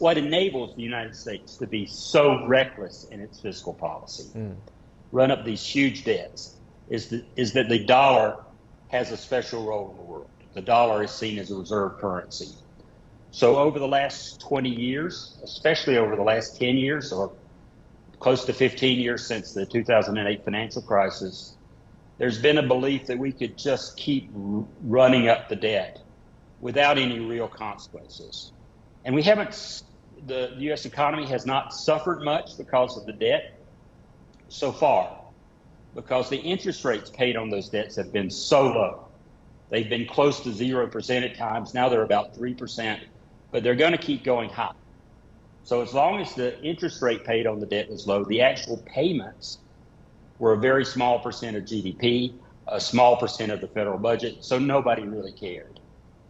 what enables the United States to be so reckless in its fiscal policy, run up these huge debts, is that the dollar has a special role in the world. The dollar is seen as a reserve currency. So over the last 20 years, especially over the last 10 years, or close to 15 years since the 2008 financial crisis, there's been a belief that we could just keep running up the debt without any real consequences. And we haven't, the U.S. economy has not suffered much because of the debt so far, because the interest rates paid on those debts have been so low. They've been close to 0% at times. Now they're about 3%, but they're going to keep going high. So as long as the interest rate paid on the debt was low, the actual payments were a very small percent of GDP, a small percent of the federal budget, so nobody really cared.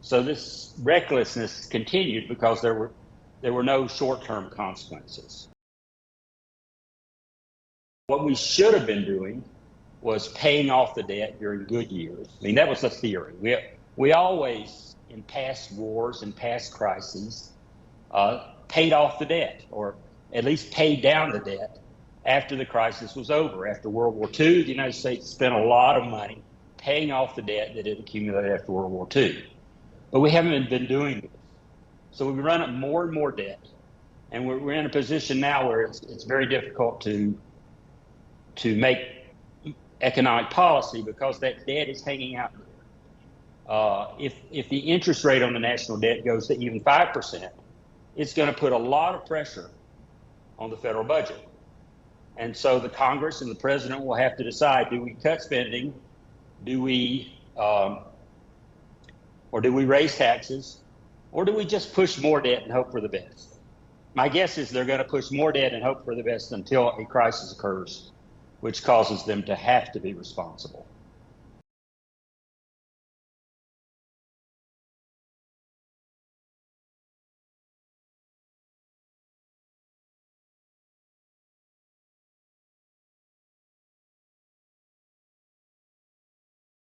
So this recklessness continued because there were no short-term consequences. What we should have been doing was paying off the debt during good years. I mean, that was the theory. We always, in past wars and past crises, paid off the debt, or at least paid down the debt after the crisis was over. After World War II, the United States spent a lot of money paying off the debt that had accumulated after World War II. But we haven't been doing this. So we run up more and more debt, and we're in a position now where it's very difficult to make economic policy because that debt is hanging out there. If the interest rate on the national debt goes to even 5%, it's going to put a lot of pressure on the federal budget. And so the Congress and the president will have to decide, do we cut spending, or do we raise taxes, or do we just push more debt and hope for the best? My guess is they're going to push more debt and hope for the best until a crisis occurs, which causes them to have to be responsible.